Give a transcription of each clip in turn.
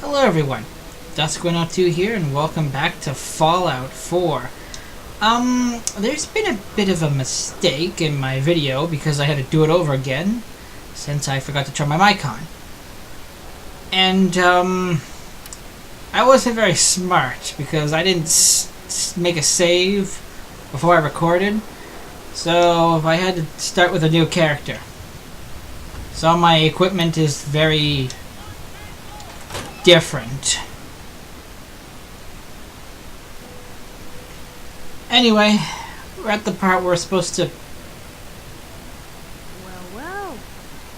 Hello everyone, Dusk102 here, and welcome back to Fallout 4. There's been a bit of a mistake in my video because I had to do it over again since I forgot to turn my mic on. And, I wasn't very smart because I didn't make a save before I recorded, so I had to start with a new character. So my equipment is very different. Anyway, we're at the part where we're supposed to... Well,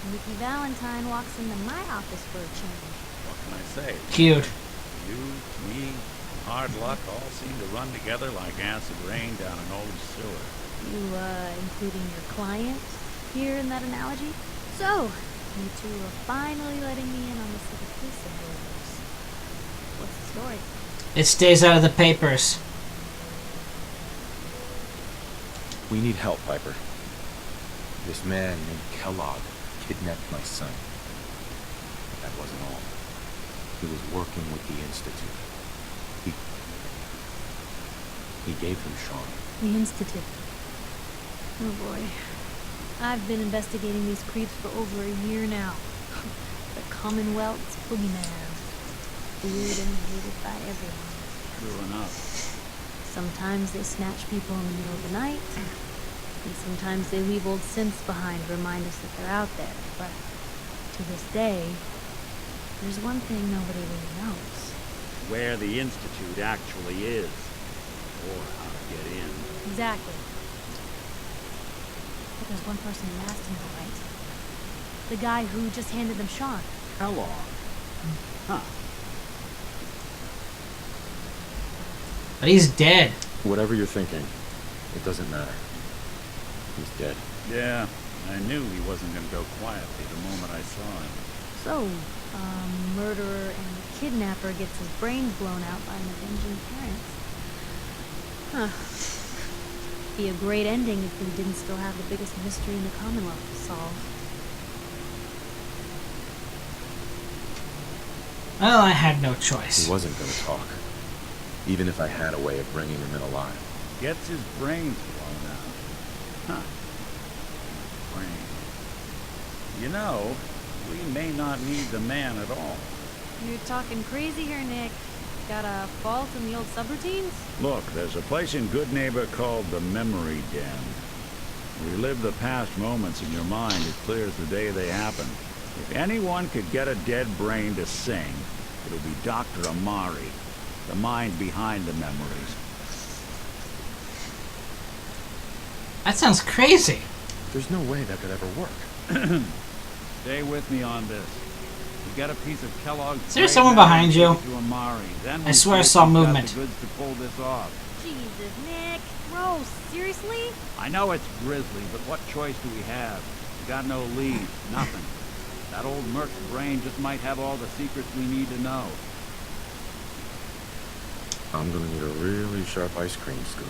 Nikki Valentine walks into my office for a change. What can I say? Cute. You, me, hard luck all seem to run together like acid rain down an old sewer. You, including your client here in that analogy? So, you two are finally letting me in on this little piece of yours. What's the story? It stays out of the papers. We need help, Piper. This man named Kellogg kidnapped my son. But that wasn't all. He was working with the Institute. He gave him Sean. The Institute. Oh boy. I've been investigating these creeps for over a year now. The Commonwealth's boogeyman. Feared and hated by everyone. True enough. Sometimes they snatch people in the middle of the night, and sometimes they leave old synths behind to remind us that they're out there. But to this day, there's one thing nobody really knows. Where the Institute actually is. Or how to get in. Exactly. But there's one person who asked to know, right? The guy who just handed them Sean. Kellogg. Huh. But he's dead. Whatever you're thinking, it doesn't matter. He's dead. Yeah, I knew he wasn't going to go quietly the moment I saw him. So, murderer and kidnapper gets his brains blown out by an avenging parent. Huh. Be a great ending if we didn't still have the biggest mystery in the Commonwealth to solve. Well, I had no choice. He wasn't going to talk. Even if I had a way of bringing him in alive. Gets his brains blown out. Huh. Brain. You know, we may not need the man at all. You're talking crazy here, Nick. Got a fault in the old subroutines? Look, there's a place in Good Neighbor called the Memory Den. Relive the past moments in your mind as clear as the day they happened. If anyone could get a dead brain to sing, it'll be Dr. Amari, the mind behind the memories. That sounds crazy. There's no way that could ever work. Stay with me on this. You get a piece of Kellogg's. Is there someone behind you? To Amari. Then I swear I saw movement. The goods to pull this off. Jesus, Nick. Bro, seriously? I know it's grisly, but what choice do we have? We got no lead, nothing. That old merc's brain just might have all the secrets we need to know. I'm gonna need a really sharp ice cream scoop.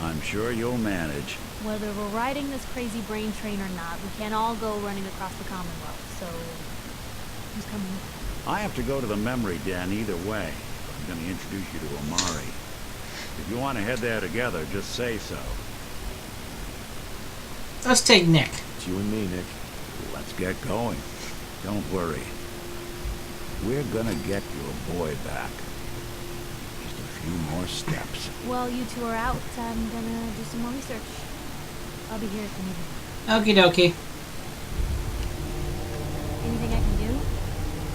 I'm sure you'll manage. Whether we're riding this crazy brain train or not, we can't all go running across the Commonwealth, so... who's coming with? I have to go to the memory den either way. I'm going to introduce you to Amari. If you want to head there together, just say so. Let's take Nick. It's you and me, Nick. Let's get going. Don't worry. We're going to get your boy back. Just a few more steps. While you two are out, I'm gonna do some more research. I'll be here if you need me. Okie dokie. Anything I can do?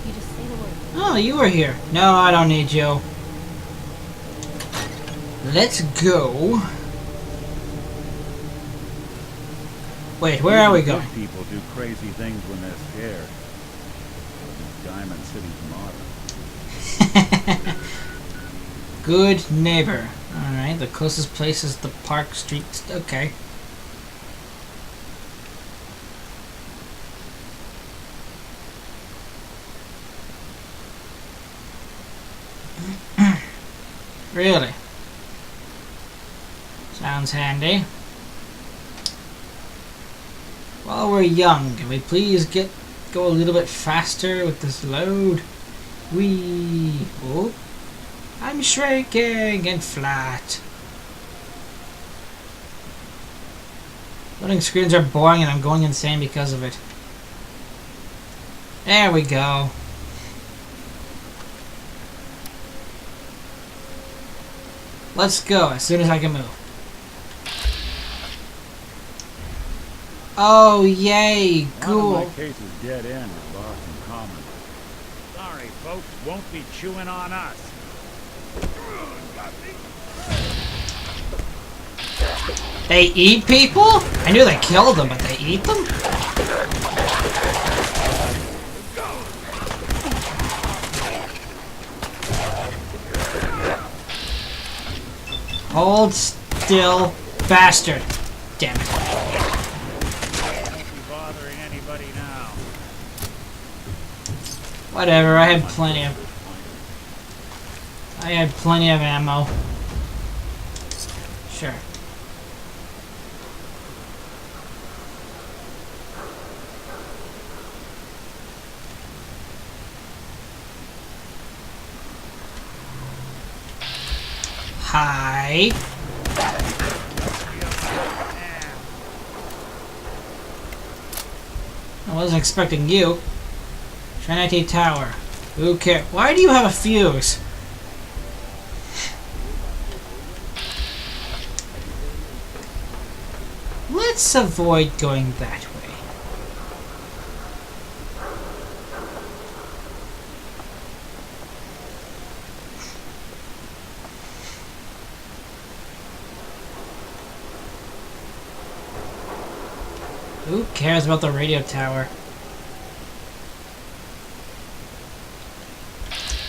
You just say the word. Oh, you were here. No, I don't need you. Let's go. Wait, where are we going? Good people do crazy things when they're scared. Diamond City's motto. Good neighbor. Alright, the closest place is the Park Street. Okay. Really? Sounds handy. While we're young, can we please go a little bit faster with this load? Wee. Oh. I'm shrinking and flat. Loading screens are boring and I'm going insane because of it. There we go. Let's go as soon as I can move. Oh, yay! Cool. One of my cases dead end at Boston Common. Sorry, folks, won't be chewing on us. They eat people? I knew they killed them, but they eat them? Hold still, bastard. Damn it. Bothering anybody now. Whatever, I had plenty of ammo. Sure. Hi. I wasn't expecting you. Trinity Tower. Who cares? Why do you have a fuse? Let's avoid going that way. Who cares about the radio tower?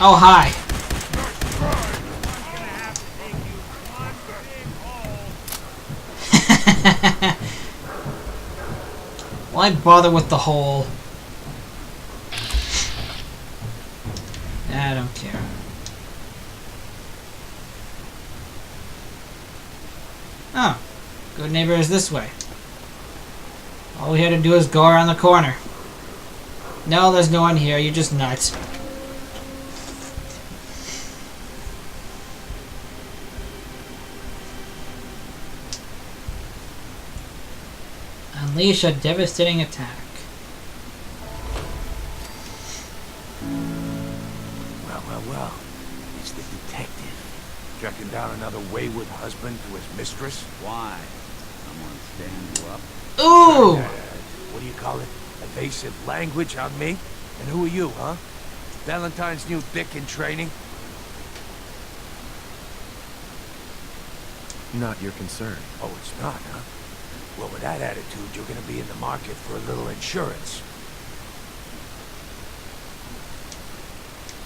Oh, hi. Why bother with the hole? I don't care. Oh, good neighbor is this way. All we had to do is go around the corner. No, there's no one here. You're just nuts. Unleash a devastating attack. Well. It's the detective. Tracking down another wayward husband to his mistress? Why? Someone stand you up? Ooh! What do you call it? Evasive language on me? And who are you, huh? Valentine's new dick in training? Not your concern. Oh, it's not, huh? Well, with that attitude, you're gonna be in the market for a little insurance.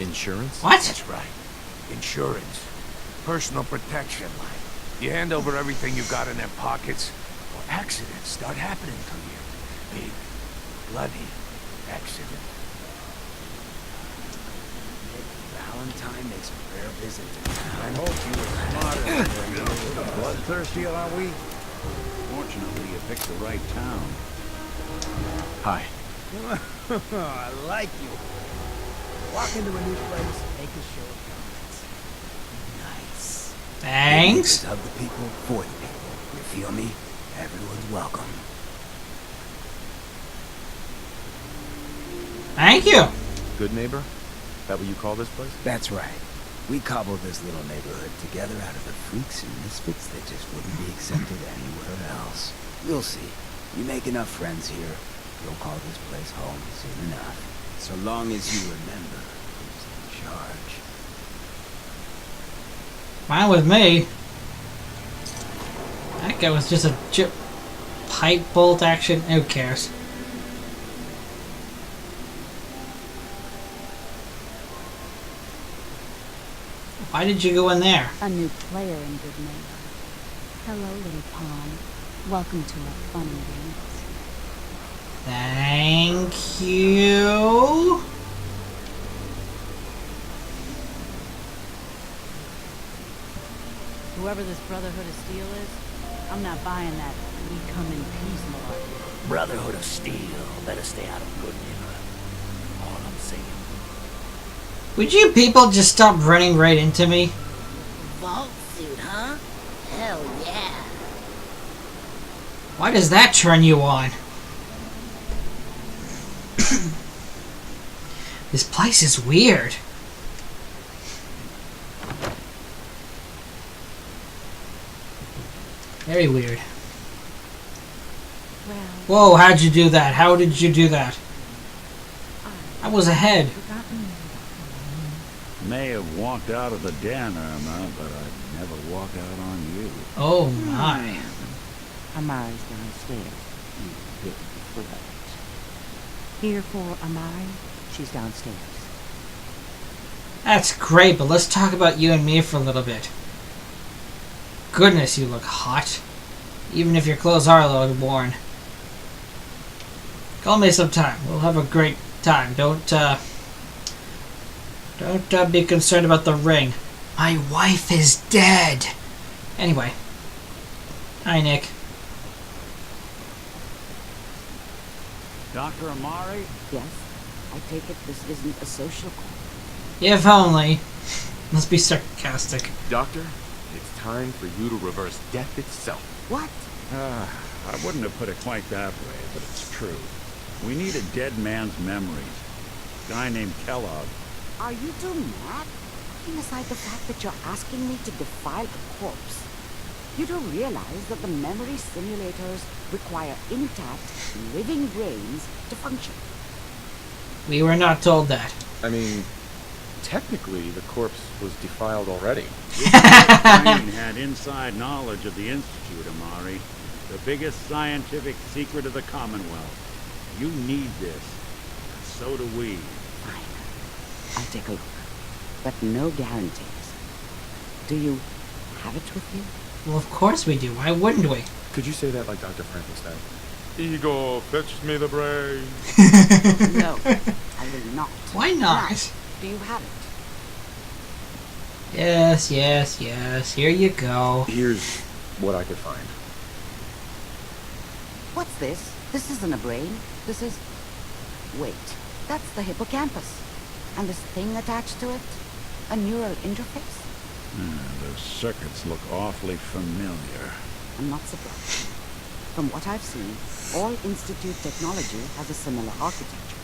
Insurance? What? That's right. Insurance. Personal protection, like. You hand over everything you've got in their pockets, or accidents start happening to you. Big, bloody accident. Valentine makes a rare visit to I town. hope you were smarter. Bloodthirsty, are we? Fortunately, you picked the right town. Hi. I like you. Walk into a new place, make a show of confidence. Nice. Thanks. Of the people, for the people. You feel me? Everyone's welcome. Thank you. Good neighbor? That what you call this place? That's right. We cobbled this little neighborhood together out of the freaks and misfits that just wouldn't be accepted anywhere else. You'll see. You make enough friends here, you'll call this place home soon enough. So long as you remember who's in charge. Fine with me. That guy was just a chip pipe bolt action. Who cares? Why did you go in there? A new player in Good Neighbor. Hello, little pawn. Welcome to our fun and games. Thank you. Whoever this Brotherhood of Steel is, I'm not buying that we come in peace malarkey. Brotherhood of Steel. Better stay out of Good Neighbor. All I'm saying. Would you people just stop running right into me? Vault suit, huh? Hell yeah. Why does that turn you on? This place is weird. Very weird. Well, Whoa, how'd you do that? How did you do that? I was ahead. forgotten. May have walked out of the den, Irma, but I'd never walk out on you. Oh my. Amari's downstairs. You did before that. Here for Amari, she's downstairs. That's great, but let's talk about you and me for a little bit. Goodness, you look hot. Even if your clothes are a little worn. Call me sometime. We'll have a great time. Don't be concerned about the ring. My wife is dead. Anyway. Hi, Nick. Dr. Amari? Yes, I take it this isn't a social call. If only. Let's be sarcastic. Doctor, it's time for you to reverse death itself. What? I wouldn't have put it quite that way, but it's true. We need a dead man's memories. A guy named Kellogg. Are you two mad? Putting aside the fact that you're asking me to defile a corpse, you do realize that the memory simulators require intact, living brains to function. We were not told that. I mean, technically, the corpse was defiled already. This brain had inside knowledge of the Institute, Amari. The biggest scientific secret of the Commonwealth. You need this. And so do we. Fine. I'll take a look. But no guarantees. Do you have it with you? Well, of course we do. Why wouldn't we? Could you say that like Dr. Frankenstein? Ego, fetch me the brain. No, I will not. Why not? Now, do you have it? Yes, yes, yes. Here you go. Here's what I could find. What's this? This isn't a brain. This is... Wait, that's the hippocampus. And this thing attached to it? A neural interface? Those circuits look awfully familiar. I'm not surprised. From what I've seen, all Institute technology has a similar architecture.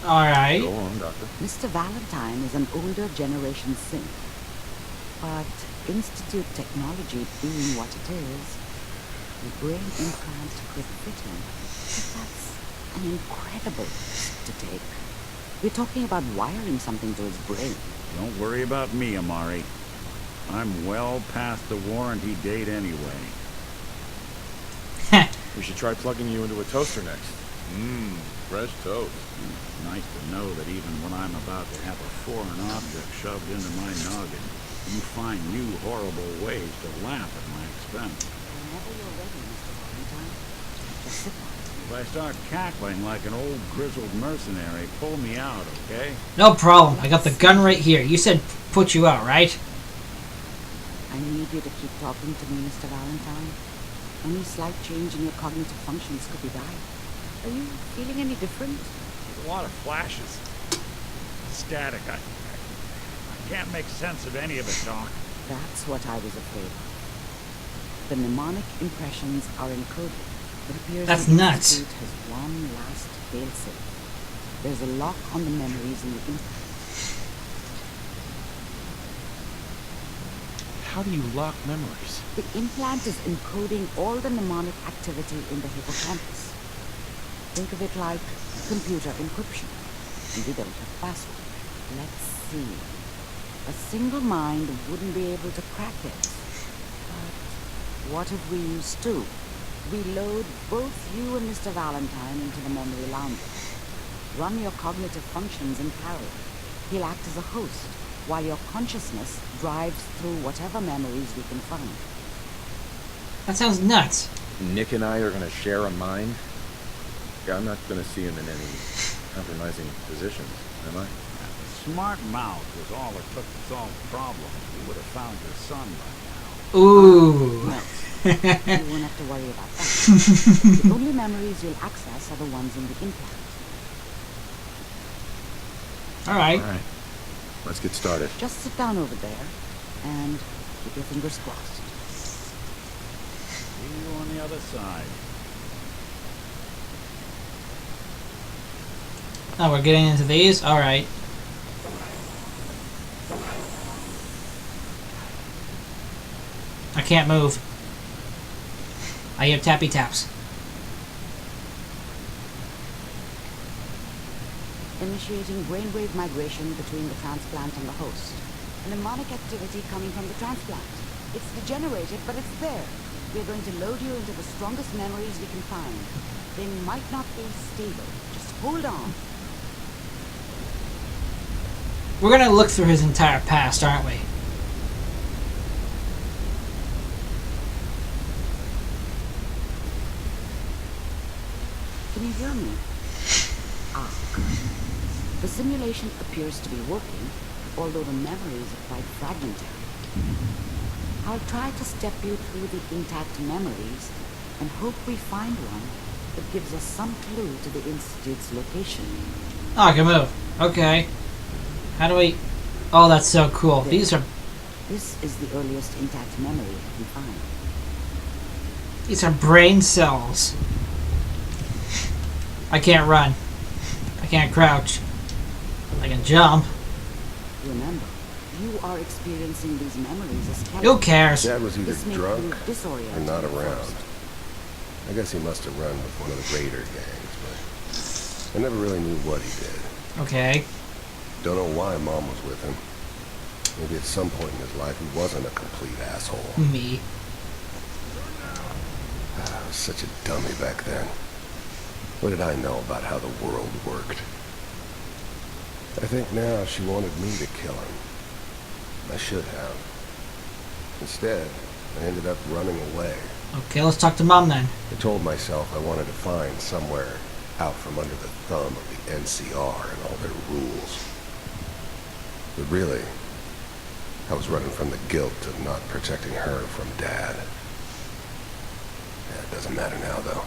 Alright. Go on, Doctor. Mr. Valentine is an older generation synth. But Institute technology being what it is, the brain implant could fit him. But that's an incredible risk to take. We're talking about wiring something to his brain. Don't worry about me, Amari. I'm well past the warranty date anyway. We should try plugging you into a toaster next. Fresh toast. It's nice to know that even when I'm about to have a foreign object shoved into my noggin, you find new horrible ways to laugh at my expense. Whenever you're ready, Mr. Valentine, just sit down. If I start cackling like an old grizzled mercenary, pull me out, okay? No problem. I got the gun right here. You said put you out, right? I need you to keep talking to me, Mr. Valentine. Any slight change in your cognitive functions could be dire. Are you feeling any different? There's a lot of flashes. Static. I can't make sense of any of it, Doc. That's what I was afraid of. The mnemonic impressions are encoded. It appears That's the nuts. Institute has one last failsafe. There's a lock on the memories in the implant. How do you lock memories? The implant is encoding all the mnemonic activity in the hippocampus. Think of it like computer encryption. And we don't have a password. Let's see. A single mind wouldn't be able to crack it. But what if we use two? We load both you and Mr. Valentine into the memory laundry. Run your cognitive functions in parallel. He'll act as a host, while your consciousness drives through whatever memories we can find. That sounds nuts. Nick and I are going to share a mind? Yeah, I'm not going to see him in any compromising positions, am I? Smart mouth was all it took to solve problems. We would have found your son by now. Ooh. No, you won't have to worry about that. The only memories you'll access are the ones in the implant. Alright. Alright. Let's get started. Just sit down over there and keep your fingers crossed. See you on the other side. Oh, we're getting into these? Alright. I can't move. I hear tappy taps. Initiating brainwave migration between the transplant and the host. A mnemonic activity coming from the transplant. It's degenerated, but it's there. We're going to load you into the strongest memories we can find. They might not be stable. Just hold on. We're gonna look through his entire past, aren't we? Can you hear me? Ah, good. The simulation appears to be working, although the memories are quite fragmentary. I'll try to step you through the intact memories and hope we find one that gives us some clue to the Institute's location. Oh, I can move. Okay. How do we... Oh, that's so cool. There. These are... This is the earliest intact memory I can find. These are brain cells. I can't run. I can't crouch. I can jump. Remember, you are experiencing these memories as Who cares? Dad was either This may drunk prove disorienting or not at around. first. I guess he must have run with one of the raider gangs, but I never really knew what he did. Okay. Don't know why Mom was with him. Maybe at some point in his life he wasn't a complete asshole. Me. I was such a dummy back then. What did I know about how the world worked? I think now she wanted me to kill him. I should have. Instead, I ended up running away. Okay, let's talk to Mom then. I told myself I wanted to find somewhere out from under the thumb of the NCR and all their rules. But really, I was running from the guilt of not protecting her from Dad. Yeah, it doesn't matter now, though.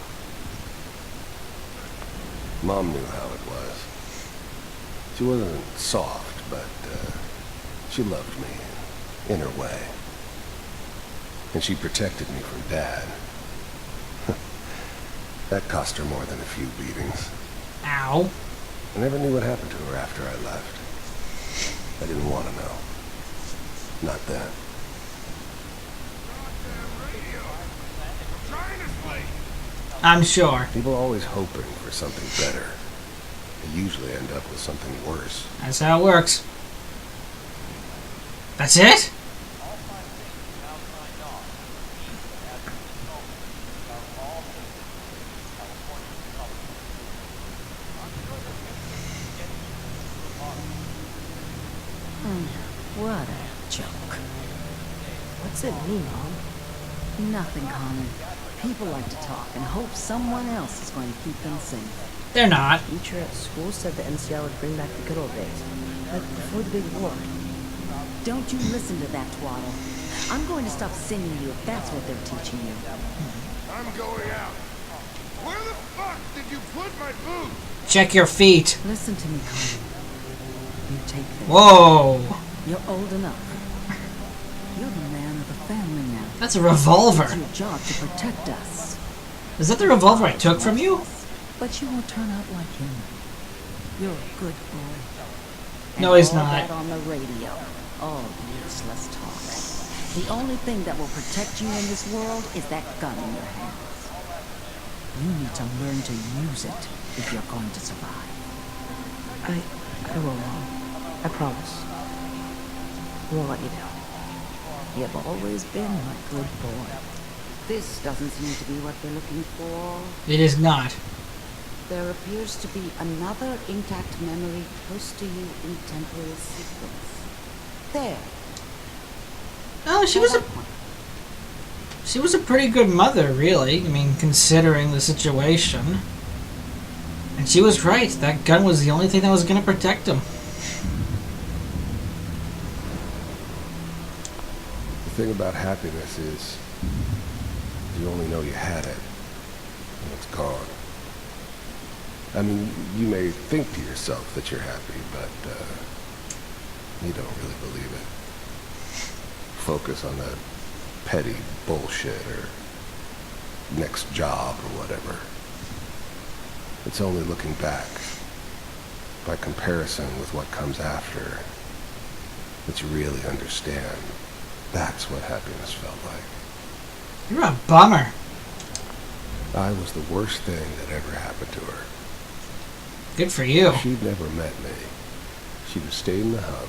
Mom knew how it was. She wasn't soft, but she loved me in her way. And she protected me from Dad. That cost her more than a few beatings. Ow. I never knew what happened to her after I left. I didn't want to know. Not then. I'm sure. People are always hoping for something better. They usually end up with something worse. That's how it works. That's it? What a joke. What's it mean, Mom? Nothing, Connor. People like to talk and hope someone else is going to keep them safe. They're not. Teacher at school said the NCR would bring back the good old days, like before the big war. Don't you listen to that twaddle. I'm going to stop sending you if that's what they're teaching you. I'm going out. Where the fuck did you put my food? Check your feet. Listen to me, Connor. You take this. Whoa. You're old enough. You're the man of the family now. That's a revolver. It's your job to protect us. Is that the revolver I took from you? But you won't turn out like him. You're a good boy. No, he's all not. that on the radio. All useless talk. The only thing that will protect you in this world is that gun in your hands. You need to learn to use it if you're going to survive. I will, Mom. I promise. I won't let you down. You've always been my good boy. This doesn't seem to be what we're looking for. It is not. There appears to be another intact memory close to you in temporal sequence. There. Oh, she was a pretty good mother, really. I mean, considering the situation. And she was right. That gun was the only thing that was going to protect him. The thing about happiness is you only know you had it and it's gone. I mean, you may think to yourself that you're happy, but you don't really believe it. Focus on that petty bullshit or next job or whatever. It's only looking back, by comparison with what comes after, that you really understand. That's what happiness felt like. You're a bummer. I was the worst thing that ever happened to her. Good for you. If she'd never met me, she'd have stayed in the hub,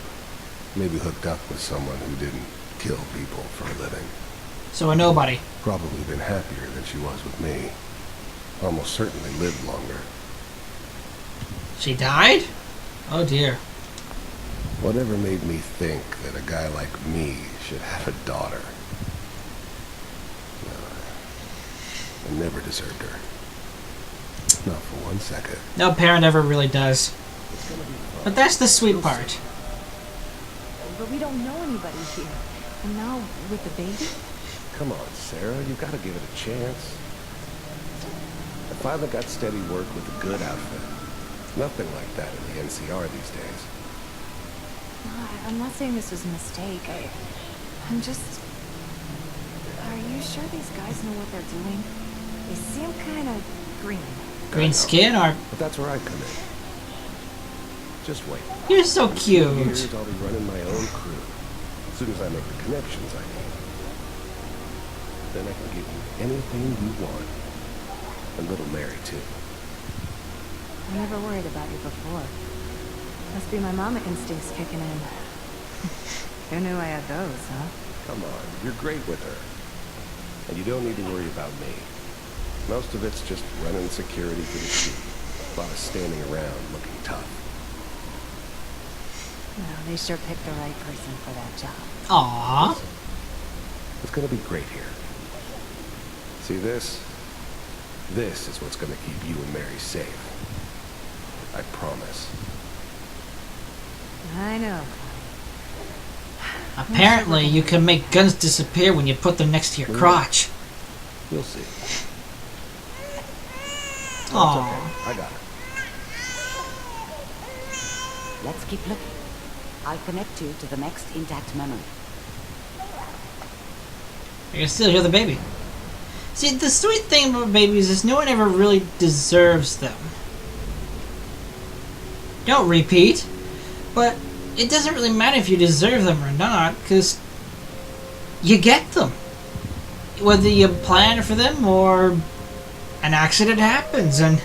maybe hooked up with someone who didn't kill people for a living. So a nobody. Probably been happier than she was with me. Almost certainly lived longer. She died? Oh dear. Whatever made me think that a guy like me should have a daughter? No, I never deserved her. Not for 1 second. No parent ever really does. But that's the sweet part. But we don't know anybody here. And now, with the baby? Come on, Sarah, you gotta give it a chance. I finally got steady work with a good outfit. Nothing like that in the NCR these days. No, I'm not saying this was a mistake. I'm just... Are you sure these guys know what they're doing? They seem kind of green. Green skin or... But that's where I come in. Just wait. You're so In cute. years, I'll be running my own crew. As soon as I make the connections I need. Then I can give you anything you want. And little Mary, too. I never worried about you before. Must be my mama instincts kicking in. Who knew I had those, huh? Come on, you're great with her. And you don't need to worry about me. Most of it's just running security for the shoot. A lot of standing around looking tough. Well, they sure picked the right person for that job. Aww. It's gonna be great here. See this? This is what's gonna keep you and Mary safe. I promise. I know. Apparently, you can make guns disappear when you put them next to your crotch. You'll see. Aww. Okay. I got it. Let's keep looking. I'll connect you to the next intact memory. I can still hear the baby. See, the sweet thing about babies is no one ever really deserves them. Don't repeat. But it doesn't really matter if you deserve them or not, because you get them. Whether you plan for them or an accident happens, and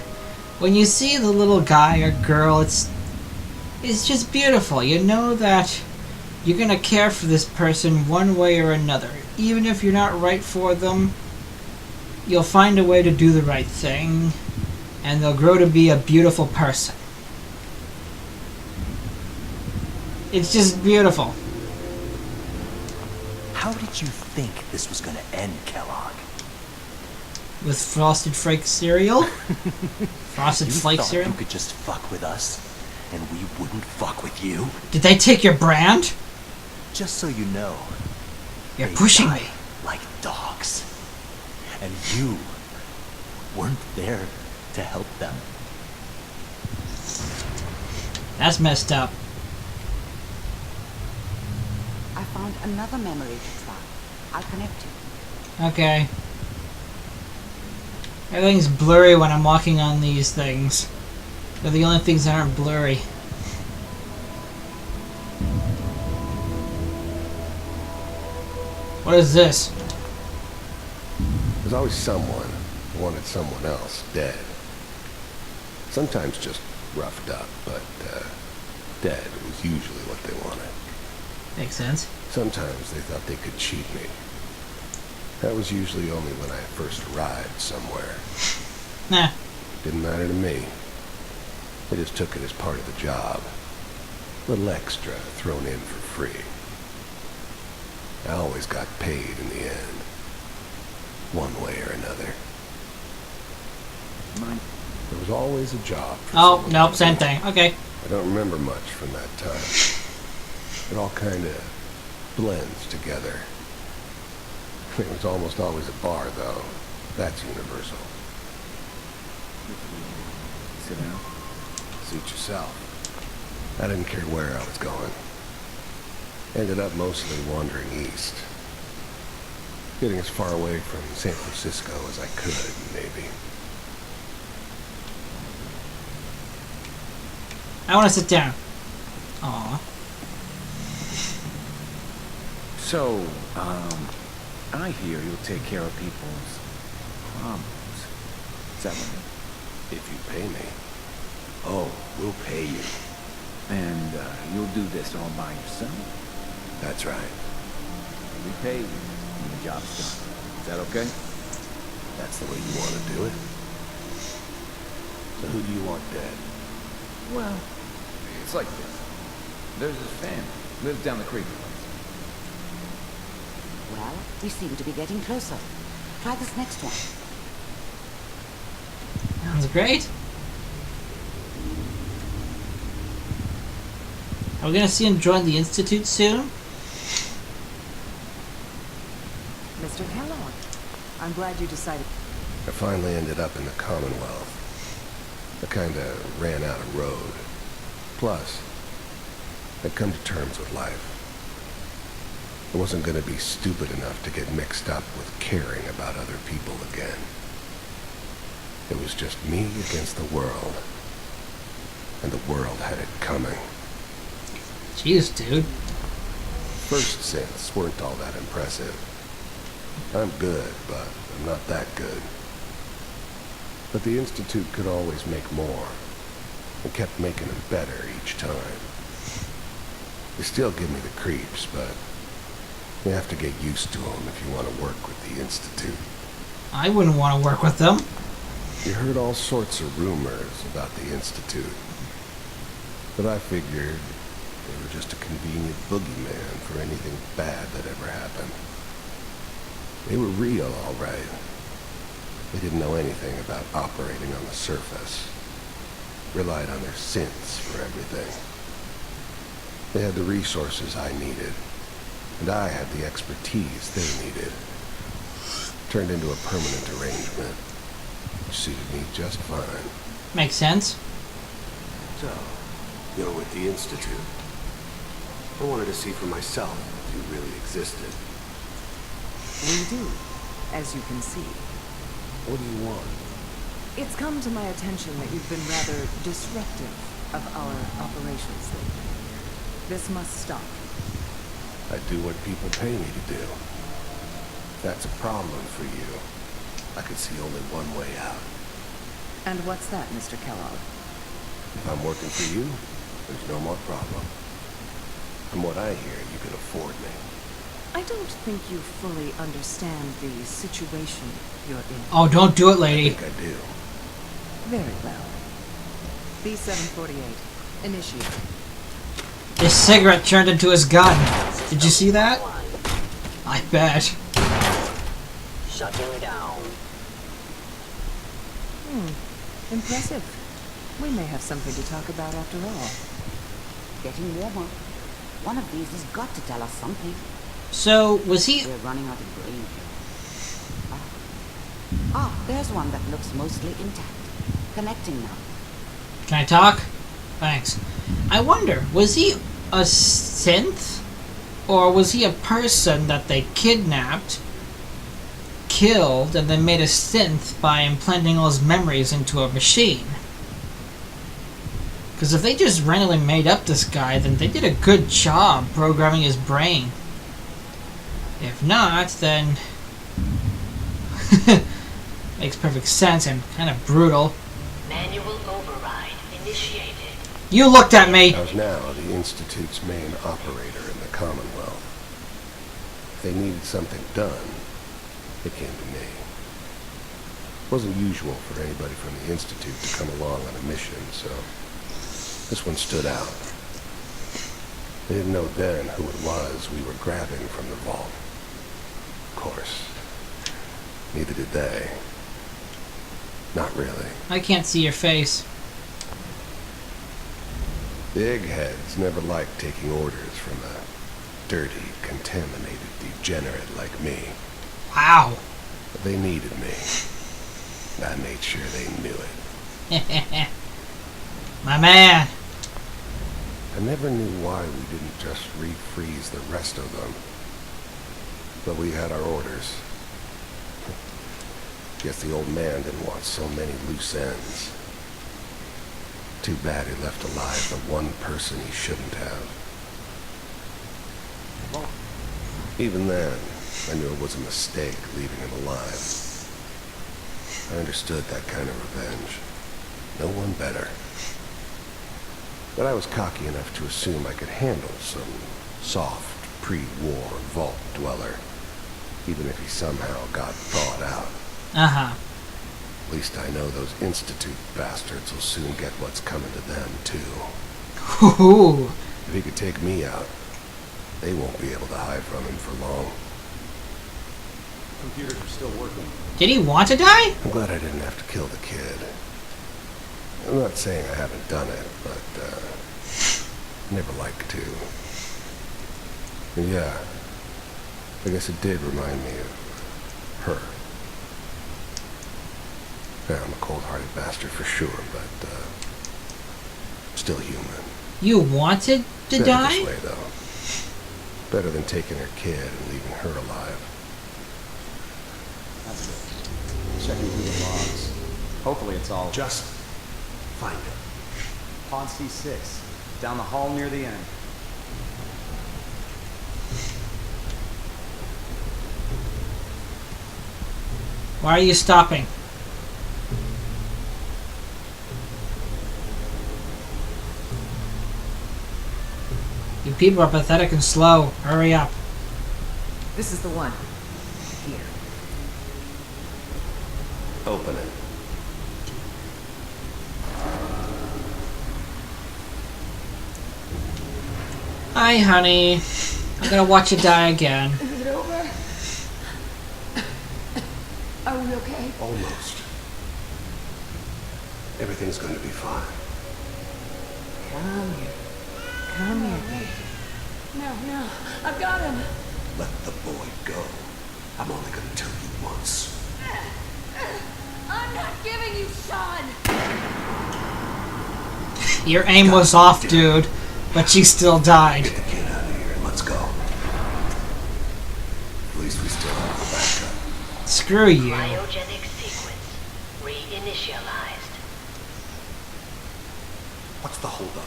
when you see the little guy or girl, it's just beautiful. You know that you're gonna care for this person one way or another. Even if you're not right for them, you'll find a way to do the right thing, and they'll grow to be a beautiful person. It's just beautiful. How did you think this was gonna end, Kellogg? With Frosted Flake cereal? Frosted Flake thought cereal? You could just fuck with us, and we wouldn't fuck with you? Did they take your brand? Just so you know, You're they pushing die me. like dogs. And you weren't there to help them. That's messed up. I found another memory to try. I'll connect you. Okay. Everything's blurry when I'm walking on these things. They're the only things that aren't blurry. What is this? There's always someone who wanted someone else dead. Sometimes just roughed up, but dead was usually what they wanted. Makes sense. Sometimes they thought they could cheat me. That was usually only when I first arrived somewhere. Nah. Didn't matter to me. They just took it as part of the job. A little extra thrown in for free. I always got paid in the end. One way or another. There was always a job. Oh, nope, same thing. Okay. I don't remember much from that time. It all kind of blends together. It was almost always a bar, though. That's universal. Sit down. Suit yourself. I didn't care where I was going. Ended up mostly wandering east. Getting as far away from San Francisco as I could, maybe. I want to sit down. Aw. So, I hear you'll take care of people's problems. Is that right? If you pay me. Oh, we'll pay you. And, you'll do this all by yourself? That's right. We pay you when the job's done. Is that okay? That's the way you want to do it. So who do you want dead? Well, it's like this. There's this family. Lives down the creek. Well, we seem to be getting closer. Try this next one. Sounds great. Are we gonna see him join the Institute soon? Mr. Kellogg, I'm glad you decided. I finally ended up in the Commonwealth. I kinda ran out of road. Plus, I'd come to terms with life. I wasn't gonna be stupid enough to get mixed up with caring about other people again. It was just me against the world. And the world had it coming. Jeez, dude. First synths weren't all that impressive. I'm good, but I'm not that good. But the Institute could always make more, and kept making them better each time. They still give me the creeps, but you have to get used to them if you want to work with the Institute. I wouldn't want to work with them. You heard all sorts of rumors about the Institute, but I figured they were just a convenient boogeyman for anything bad that ever happened. They were real, all right. They didn't know anything about operating on the surface. Relied on their synths for everything. They had the resources I needed, and I had the expertise they needed. Turned into a permanent arrangement, which suited me just fine. Makes sense. So, you're with the Institute. I wanted to see for myself if you really existed. We do, as you can see. What do you want? It's come to my attention that you've been rather disruptive of our operations lately. This must stop. I do what people pay me to do. If that's a problem for you, I could see only one way out. And what's that, Mr. Kellogg? If I'm working for you, there's no more problem. From what I hear, you can afford me. I don't think you fully understand the situation you're in. Oh, don't do it, lady. I think I do. Very well. B748, initiate. His cigarette turned into his gun. Did you see that? I bet. Shutting down. Impressive. We may have something to talk about after all. Getting warmer. One of these has got to tell us something. So, was he... We're running out of brain here. There's one that looks mostly intact. Connecting now. Can I talk? Thanks. I wonder, was he a synth? Or was he a person that they kidnapped, killed, and then made a synth by implanting all his memories into a machine? Because if they just randomly made up this guy, then they did a good job programming his brain. If not, then... makes perfect sense and kind of brutal. Manual override initiated. You looked at me! I was now the Institute's main operator in the Commonwealth. If they needed something done, it came to me. It wasn't usual for anybody from the Institute to come along on a mission, so this one stood out. They didn't know then who it was we were grabbing from the vault. Of course, neither did they. Not really. I can't see your face. The eggheads never liked taking orders from a dirty, contaminated degenerate like me. Wow. But they needed me. And I made sure they knew it. My man. I never knew why we didn't just refreeze the rest of them. But we had our orders. Guess the old man didn't want so many loose ends. Too bad he left alive the one person he shouldn't have. Even then, I knew it was a mistake leaving him alive. I understood that kind of revenge. No one better. But I was cocky enough to assume I could handle some soft, pre-war vault dweller, even if he somehow got thawed out. Uh-huh. At least I know those Institute bastards will soon get what's coming to them, too. Ooh. If he could take me out, they won't be able to hide from him for long. Computers are still working. Did he want to die? I'm glad I didn't have to kill the kid. I'm not saying I haven't done it, but, never like to. And yeah, I guess it did remind me of her. Yeah, I'm a cold-hearted bastard for sure, but, still human. You wanted to Better die? this way, though. Better than taking her kid and leaving her alive. That's good. Checking through the logs. Hopefully it's all... Just find it. Pod C6. Down the hall near the end. Why are you stopping? You people are pathetic and slow. Hurry up. This is the one. Here. Open it. Hi, honey. I'm gonna watch you die again. Is it over? Are we okay? Almost. Everything's going to be fine. Come here. Come here, baby. No, I've got him. Let the boy go. I'm only going to tell you once. I'm not giving you Sean. Your aim was off, dude, but she still died. Get the kid out of here and let's go. At least we still have the backup. Screw you. Cryogenic sequence reinitialized. What's the holdup?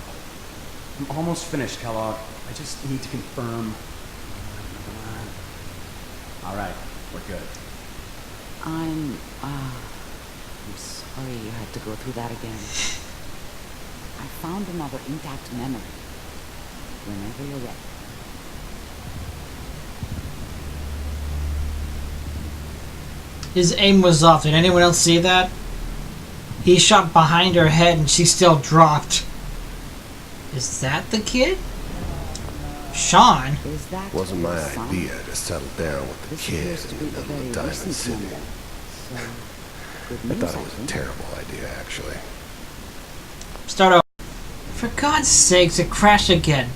I'm almost finished, Kellogg. I just need to confirm. All right, we're good. I'm sorry you had to go through that again. I found another intact memory. Whenever you're ready. His aim was off. Did anyone else see that? He shot behind her head and she still dropped. Is that the kid? Sean? Is that Wasn't my son? idea to settle down with the This kid appears to in be the a middle very of Diamond recent City. memory. So, good I news, thought it was a think. terrible idea, actually. Start over. For God's sakes, it crashed again.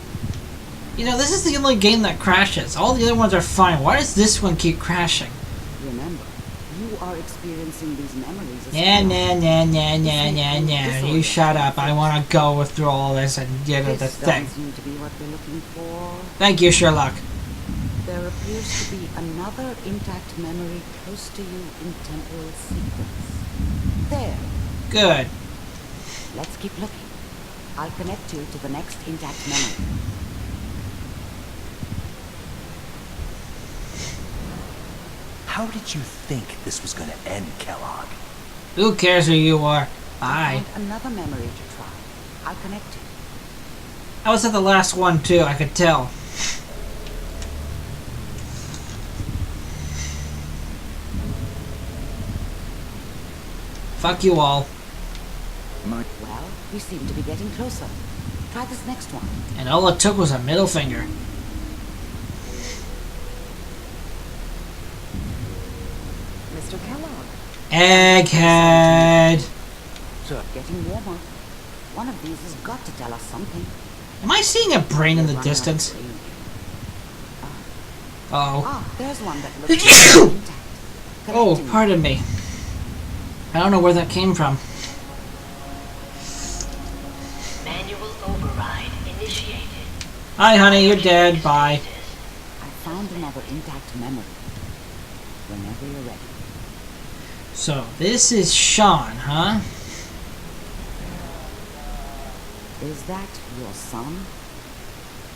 You know, this is the only game that crashes. All the other ones are fine. Why does this one keep crashing? Remember, you are experiencing these memories as Yeah, well. nah. You shut up. I want to go through all this and get at the This thing. doesn't seem to be what we're looking for. Thank you, Sherlock. There appears to be another intact memory close to you in temporal sequence. There. Good. Let's keep looking. I'll connect you to the next intact memory. How did you think this was gonna end, Kellogg? Who cares who you are? I Bye. found another memory to try. I'll connect you. I was at the last one, too. I could tell. Fuck you all. Well, we seem to be getting closer. Try this next one. And all it took was a middle finger. Mr. Kellogg. Egghead. Getting warmer. One of these has got to tell us something. Am I seeing a brain in the Running out of distance? brain. Oh. Ah, there's one that looks intact. Oh, Connecting. pardon me. I don't know where that came from. Manual override initiated. Hi, honey, you're dead. Bye. I found another intact memory. Whenever you're ready. So, this is Sean, huh? Is that your son?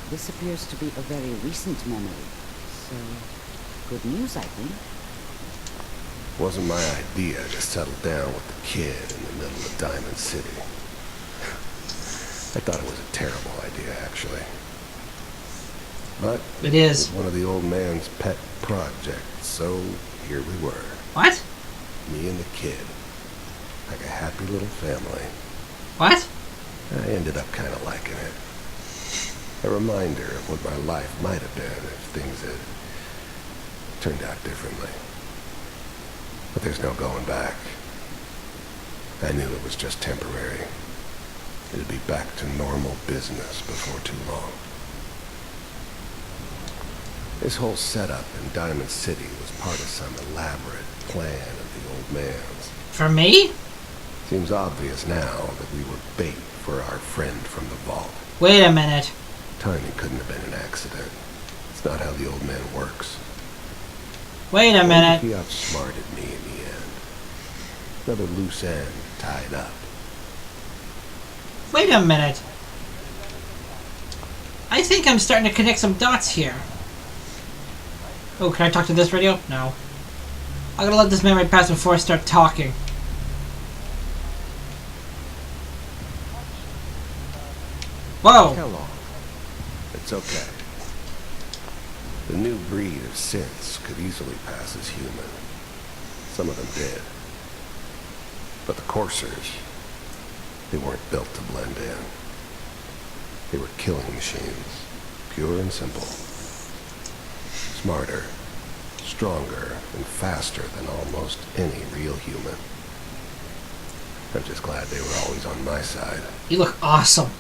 This appears to be a very recent memory. So, good news, I think. Wasn't my idea to settle down with the kid in the middle of Diamond City. I thought it was a terrible idea, actually. But it is one of the old man's pet projects, so here we were. What? Me and the kid. Like a happy little family. What? I ended up kind of liking it. A reminder of what my life might have been if things had turned out differently. But there's no going back. I knew it was just temporary. It'd be back to normal business before too long. This whole setup in Diamond City was part of some elaborate plan of the old man's. For me? Seems obvious now that we were bait for our friend from the vault. Wait a minute. Timing couldn't have been an accident. It's not how the old man works. Wait a minute. He outsmarted me in the end. Another loose end tied up. Wait a minute. I think I'm starting to connect some dots here. Oh, can I talk to this radio? No. I'm gonna let this memory pass before I start talking. Whoa! Kellogg. It's okay. The new breed of synths could easily pass as human. Some of them did. But the coursers, they weren't built to blend in. They were killing machines, pure and simple. Smarter, stronger, and faster than almost any real human. I'm just glad they were always on my side. You look awesome.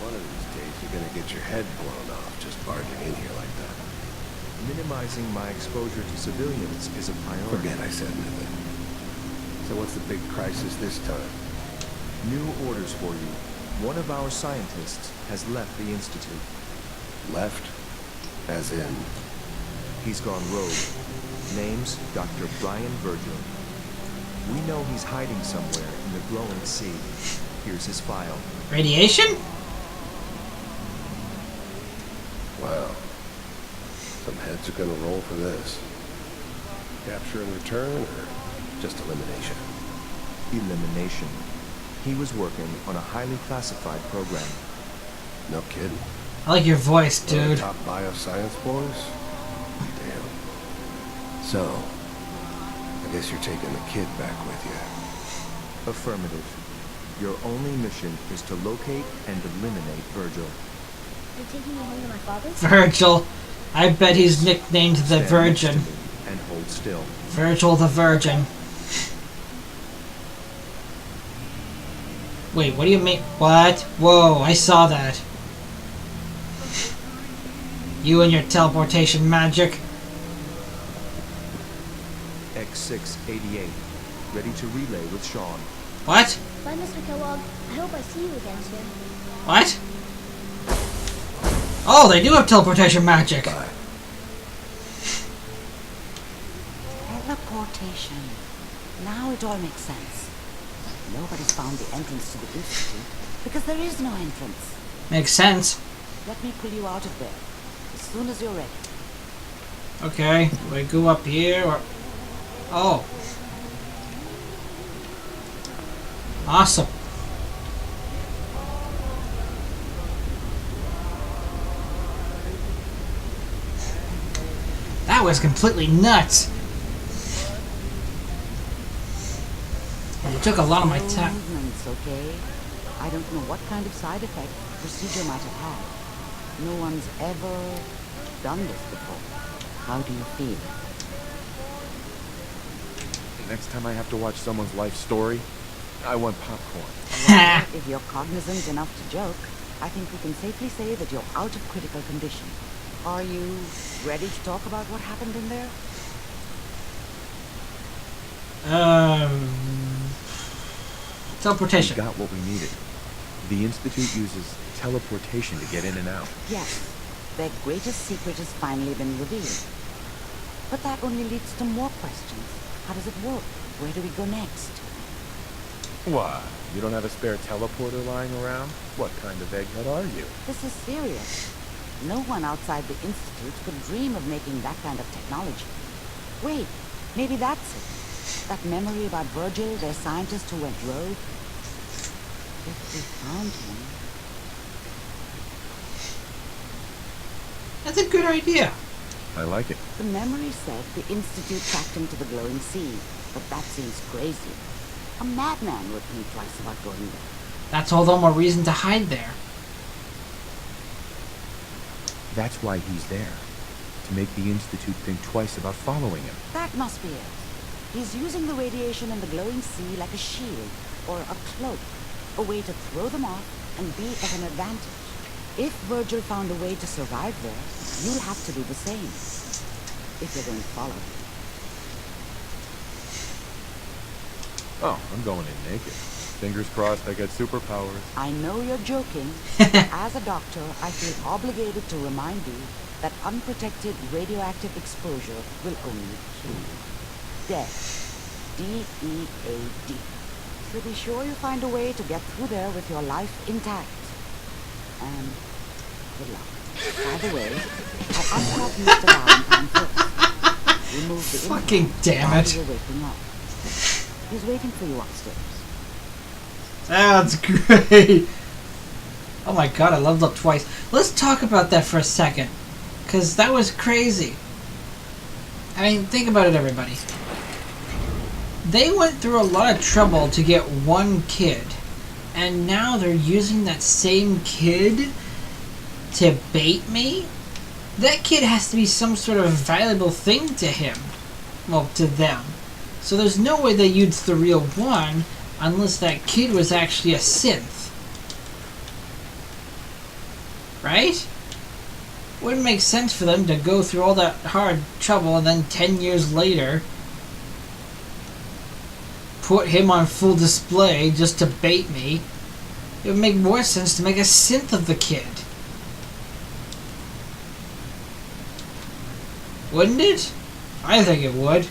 One of these days you're gonna get your head blown off just barging in here like that. Minimizing my exposure to civilians is a priority. Forget I said anything. So what's the big crisis this time? New orders for you. One of our scientists has left the Institute. Left? As in? He's gone rogue. Name's Dr. Brian Virgil. We know he's hiding somewhere in the glowing sea. Here's his file. Radiation? Wow. Some heads are gonna roll for this. Capture and return, or just elimination? Elimination. He was working on a highly classified program. No kidding. I like your voice, One of the dude. top bioscience boys? Damn. So, I guess you're taking the kid back with you. Affirmative. Your only mission is to locate and eliminate Virgil. You're taking me home to my father? Virgil. I bet he's nicknamed the Stand Virgin. next to me and hold still. Virgil the Virgin. Wait, what do you mean? What? Whoa, I saw that. You and your teleportation magic. X688. Ready to relay with Sean. What? Bye, Mr. Kellogg. I hope I see you again soon. What? Oh, they do have teleportation magic. Bye. Teleportation. Now it all makes sense. Nobody's found the entrance to the Institute because there is no entrance. Makes sense. Let me pull you out of there as soon as you're ready. Okay, do I go up here or... Oh. Awesome. That was completely nuts. It took a lot of my time. Movements, okay? I don't know what kind of side effect the procedure might have had. No one's ever done this before. How do you feel? Next time I have to watch someone's life story, I want popcorn. Well, if you're cognizant enough to joke, I think we can safely say that you're out of critical condition. Are you ready to talk about what happened in there? Teleportation. We got what we needed. The Institute uses teleportation to get in and out. Yes, their greatest secret has finally been revealed. But that only leads to more questions. How does it work? Where do we go next? Why? You don't have a spare teleporter lying around? What kind of egghead are you? This is serious. No one outside the Institute could dream of making that kind of technology. Wait, maybe that's it. That memory about Virgil, their scientist who went rogue. If we found him... That's a good idea. I like it. The memory said the Institute tracked him to the glowing sea, but that seems crazy. A madman would think twice about going there. That's all the more reason to hide there. That's why he's there. To make the Institute think twice about following him. That must be it. He's using the radiation in the glowing sea like a shield, or a cloak. A way to throw them off and be at an advantage. If Virgil found a way to survive there, you'll have to do the same. If you're going to follow him. Oh, I'm going in naked. Fingers crossed I get superpowers. I know you're joking, but as a doctor, I feel obligated to remind you that unprotected radioactive exposure will only kill you. Death. D-E-A-D. So be sure you find a way to get through there with your life intact. And good luck. By the way, I unlock Mr. Valentine first. Remove the Fucking damn it. You're waking up. He's waiting for you upstairs. That's great. Oh my god, I loved up twice. Let's talk about that for a second. Because that was crazy. I mean, think about it, everybody. They went through a lot of trouble to get one kid. And now they're using that same kid to bait me? That kid has to be some sort of valuable thing to him. Well, to them. So there's no way they used the real one unless that kid was actually a synth. Right? Wouldn't make sense for them to go through all that hard trouble and then 10 years later put him on full display just to bait me. It would make more sense to make a synth of the kid. Wouldn't it? I think it would.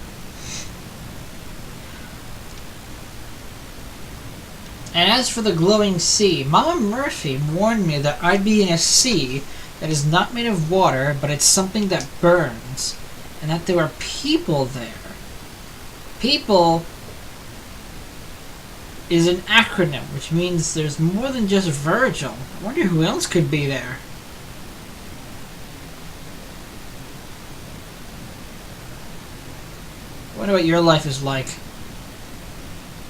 And as for the glowing sea, Mama Murphy warned me that I'd be in a sea that is not made of water, but it's something that burns. And that there were people there. People is an acronym, which means there's more than just Virgil. I wonder who else could be there. I wonder what your life is like.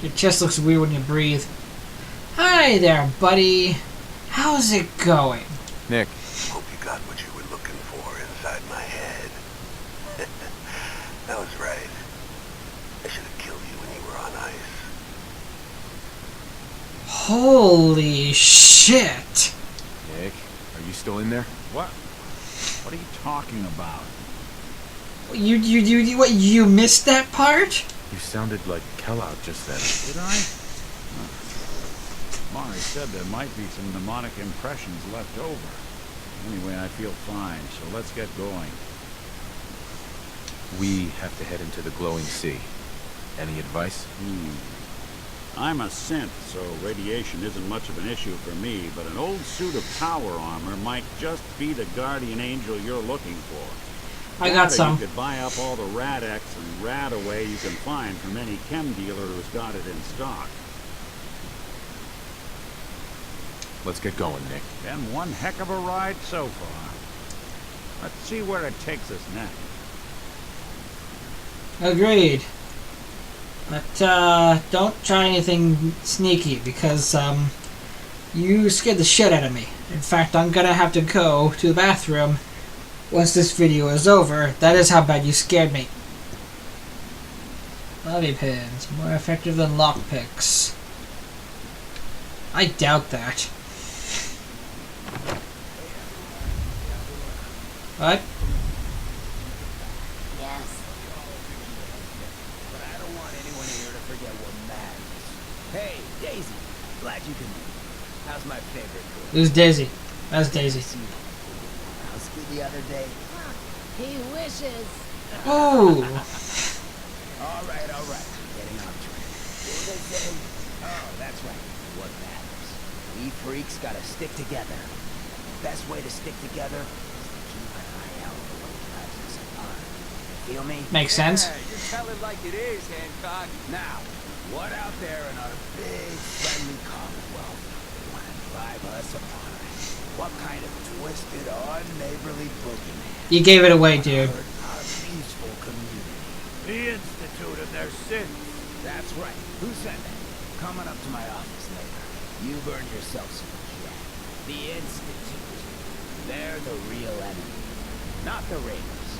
Your chest looks weird when you breathe. Hi there, buddy. How's it going? Nick. Hope you got what you were looking for inside my head. That was right. I should have killed you when you were on ice. Holy shit! Nick, are you still in there? What? What are you talking about? You missed that part? You sounded like Kellogg just then. Did I? Mari said there might be some mnemonic impressions left over. Anyway, I feel fine, so let's get going. We have to head into the glowing sea. Any advice? I'm a synth, so radiation isn't much of an issue for me, but an old suit of power armor might just be the guardian angel you're looking for. I got some. You could buy up all the Rad-X and Rad-Away you can find from any chem dealer who's got it in stock. Let's get going, Nick. Been one heck of a ride so far. Let's see where it takes us next. Agreed. But, don't try anything sneaky, because, you scared the shit out of me. In fact, I'm gonna have to go to the bathroom once this video is over. That is how bad you scared me. Bobby pins. More effective than lockpicks. I doubt that. What? Yes. But I don't want anyone here to forget what matters. Hey, Daisy. Glad you can make it. How's my favorite girl? Who's Daisy? That's Daisy. How's good the other day? He wishes. Oh. All right. Getting on track. What did I say? Oh, that's right. What matters? We freaks gotta stick together. The best way to stick together is to keep an eye out for what drives us apart. Feel me? Makes sense. Yeah, you tell it like it is, Hancock. Now, what out there in our big friendly commonwealth wanna drive us apart? What kind of twisted, unneighborly boogeyman? You gave it away, dude. Our peaceful community. The Institute of their sins. That's right. Who said that? Coming up to my office later. You've earned yourself some jack. The Institute. They're the real enemy. Not the Raiders.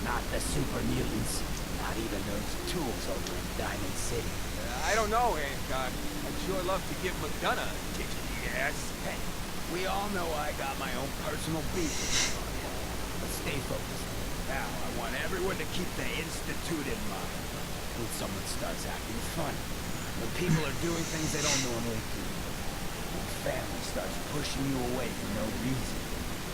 Not the super mutants. Not even those tools over in Diamond City. I don't know, Hancock. I'd sure love to give McDonough a kick in the ass. Hey, we all know I got my own personal beef with this one. But stay focused. Now, I want everyone to keep the Institute in mind. When someone starts acting funny. When people are doing things they don't normally do. When family starts pushing you away for no reason.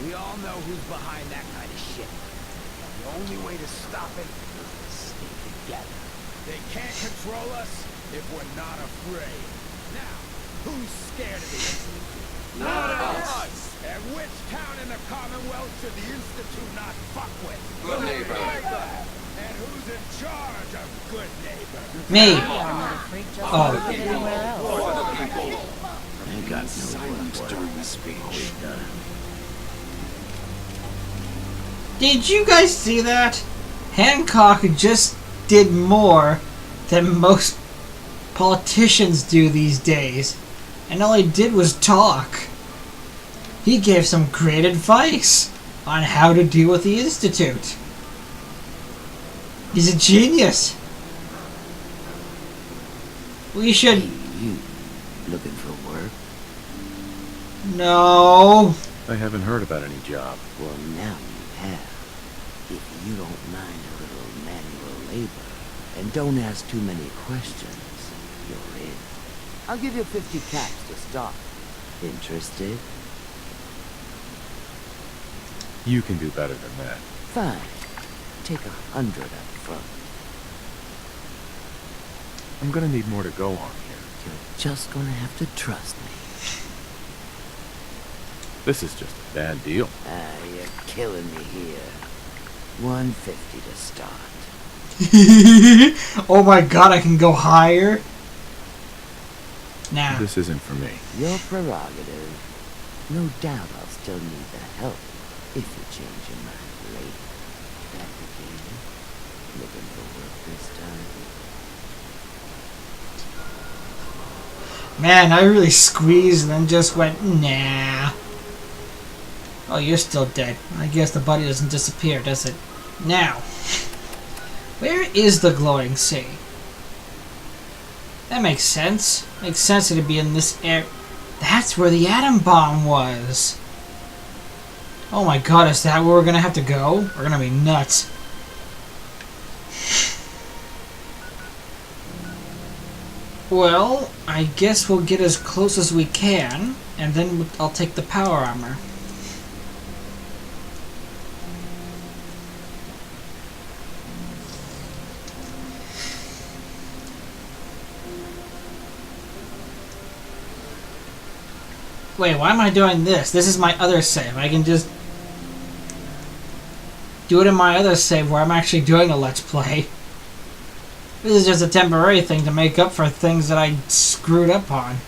We all know who's behind that kind of shit. The only way to stop it is to stay together. They can't control us if we're not afraid. Now, who's scared of the Institute? Not us! And which town in the Commonwealth should the Institute not fuck with? Good neighbor. And who's in charge of good neighbor? Me. Oh. I got no silence during the speech. Did you guys see that? Hancock just did more than most politicians do these days. And all he did was talk. He gave some great advice on how to deal with the Institute. He's a genius. We should... Hey, you looking for work? No. I haven't heard about any job. Well, now you have. If you don't mind a little manual labor, and don't ask too many questions, you're in. I'll give you 50 caps to start. Interested? You can do better than that. Fine. Take 100 up front. I'm gonna need more to go on here. You're just gonna have to trust me. This is just a bad deal. You're killing me here. 150 to start. Oh my god, I can go higher? Nah. This isn't for me. Your prerogative. No doubt I'll still need the help if you change your mind later. Applicator, looking for work this time? Man, I really squeezed and then just went, nah. Oh, you're still dead. I guess the body doesn't disappear, does it? Now, where is the glowing sea? That makes sense. Makes sense that it'd be in this air. That's where the atom bomb was. Oh my god, is that where we're gonna have to go? We're gonna be nuts. Well, I guess we'll get as close as we can, and then I'll take the power armor. Wait, why am I doing this? This is my other save. I can just do it in my other save where I'm actually doing a Let's Play. This is just a temporary thing to make up for things that I screwed up on.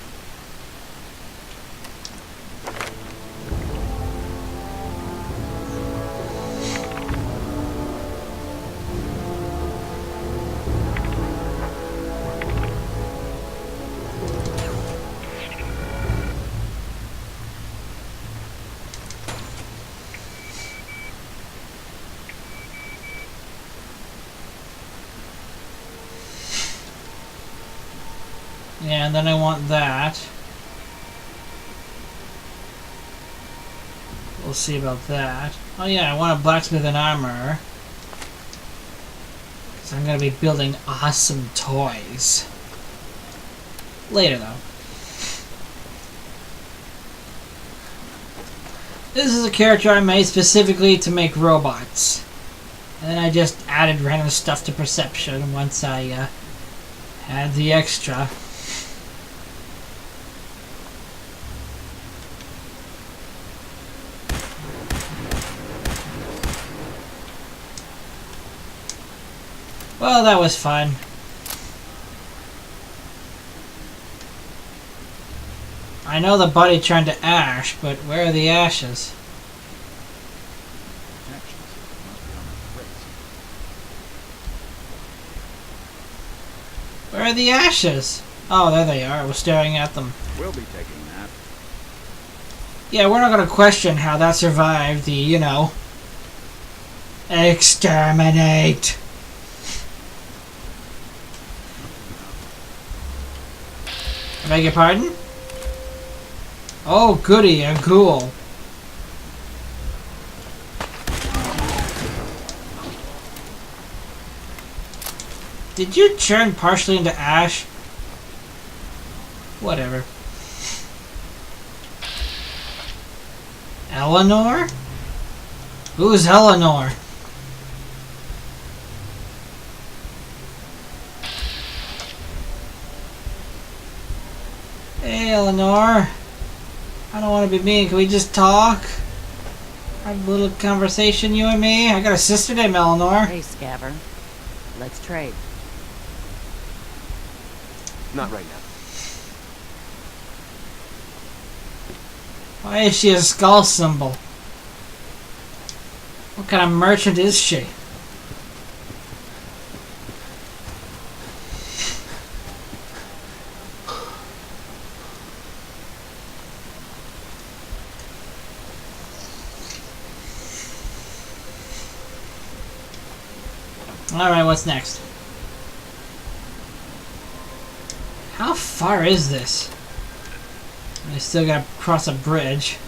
Yeah, and then I want that. We'll see about that. Oh yeah, I want a blacksmith and armor. Because I'm going to be building awesome toys. Later though. This is a character I made specifically to make robots. And then I just added random stuff to perception once I had the extra. Well, that was fun. I know the buddy turned to ash, but where are the ashes? Where are the ashes? Oh, there they are. I was staring at them. We'll be taking that. Yeah, we're not going to question how that survived the, you know, exterminate. I beg your pardon? Oh, goody, a ghoul. Did you turn partially into ash? Whatever. Eleanor? Who's Eleanor? Hey, Eleanor. I don't want to be mean. Can we just talk? Have a little conversation, you and me? I got a sister named Eleanor. Hey, Scaver. Let's trade. Not right now. Why is she a skull symbol? What kind of merchant is she? Alright, what's next? How far is this? I still gotta cross a bridge.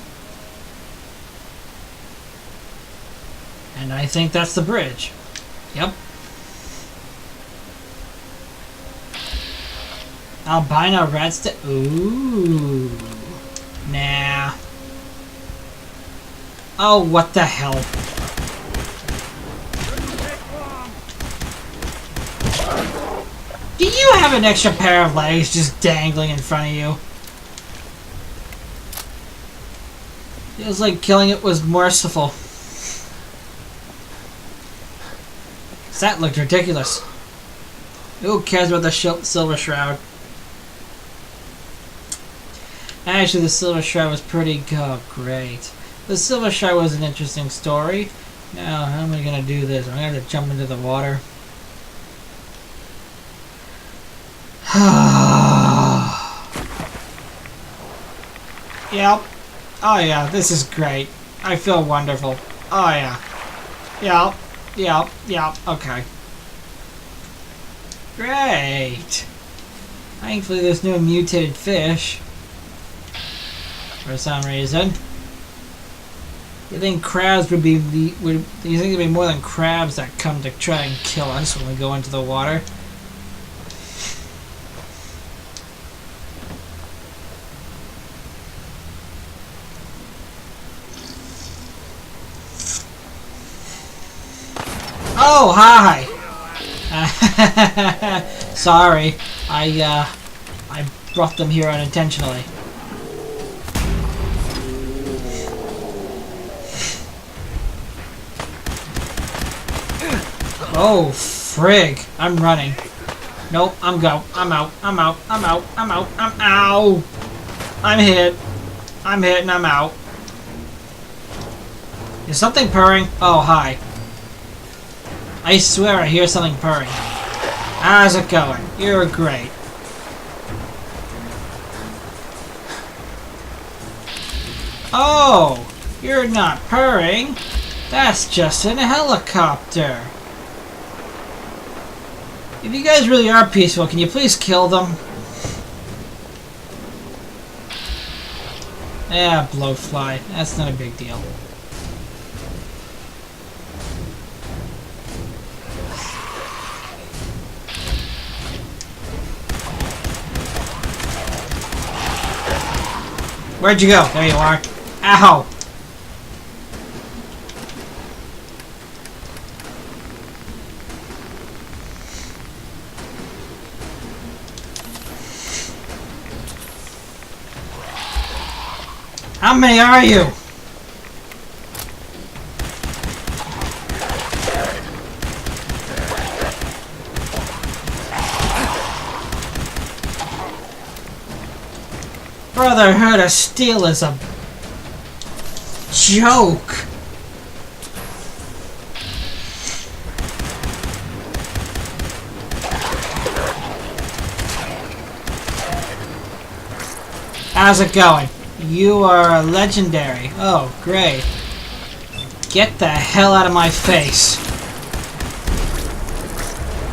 And I think that's the bridge. Yep. Albino red ooh. Nah. Oh, what the hell? Do you have an extra pair of legs just dangling in front of you? Feels like killing it was merciful. That looked ridiculous. Who cares about the Silver Shroud? Actually, the Silver Shroud was pretty great. The Silver Shroud was an interesting story. Now, how am I going to do this? I'm going to have to jump into the water. Yep. Oh yeah, this is great. I feel wonderful. Oh yeah. Yep. Yep. Yep. Okay. Great. Thankfully there's no mutated fish. For some reason. You think crabs would be you think there'd be more than crabs that come to try and kill us when we go into the water? Oh, hi! Sorry, I brought them here unintentionally. Oh, frig! I'm running. Nope, I'm out. I'm out. I'm out. I'm out. I'm ow! I'm hit. I'm hit and I'm out. Is something purring? Oh, hi. I swear I hear something purring. How's it going? You're great. Oh, you're not purring. That's just an helicopter. If you guys really are peaceful, can you please kill them? Yeah, blowfly. That's not a big deal. Where'd you go? There you are. Ow! How many are you? Brotherhood of Steel is a joke. How's it going? You are legendary. Oh, great. Get the hell out of my face.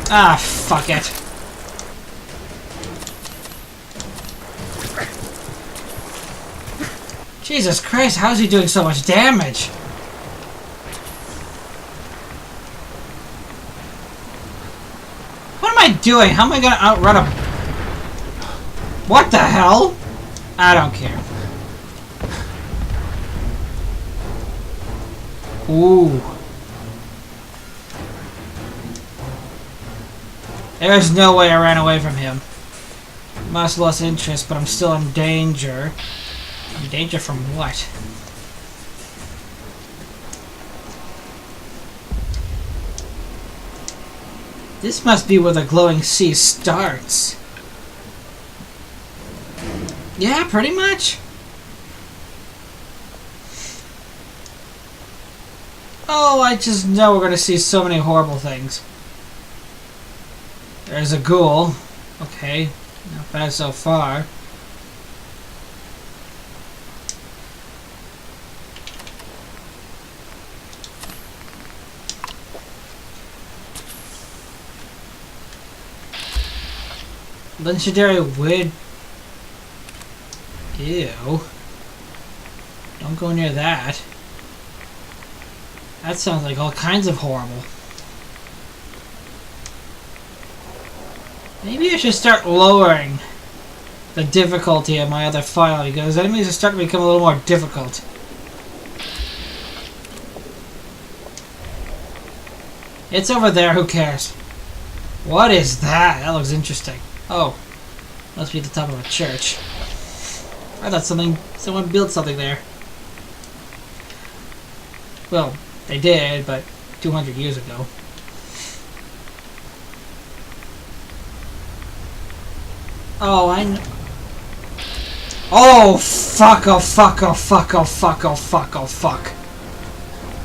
Ah, fuck it. Jesus Christ, how's he doing so much damage? What am I doing? How am I gonna outrun him? What the hell? I don't care. Ooh. There's no way I ran away from him. Must lost interest, but I'm still in danger. In danger from what? This must be where the glowing sea starts. Yeah, pretty much. Oh, I just know we're gonna see so many horrible things. There's a ghoul. Okay, not bad so far. Legendary wood. Ew. Don't go near that. That sounds like all kinds of horrible. Maybe I should start lowering the difficulty of my other file because enemies are starting to become a little more difficult. It's over there, who cares? What is that? That looks interesting. Oh, must be the top of a church. I thought someone built something there. Well, they did, but 200 years ago. Oh, I know. Oh, fuck, oh, fuck, oh, fuck, oh, fuck, oh, fuck, oh, fuck.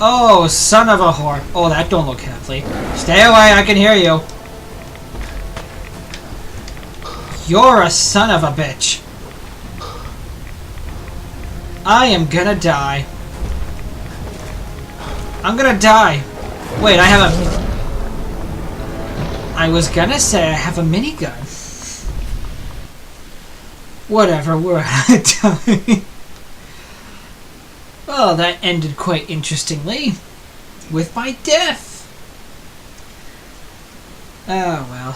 Oh, son of a whore. Oh, that don't look healthy. Stay away, I can hear you. You're a son of a bitch. I am gonna die. I'm gonna die. Wait, I have a... I was gonna say I have a minigun. Whatever, we're out of time. Well, that ended quite interestingly. With my death. Oh, well.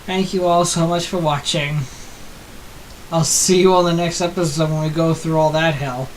Thank you all so much for watching. I'll see you on the next episode when we go through all that hell.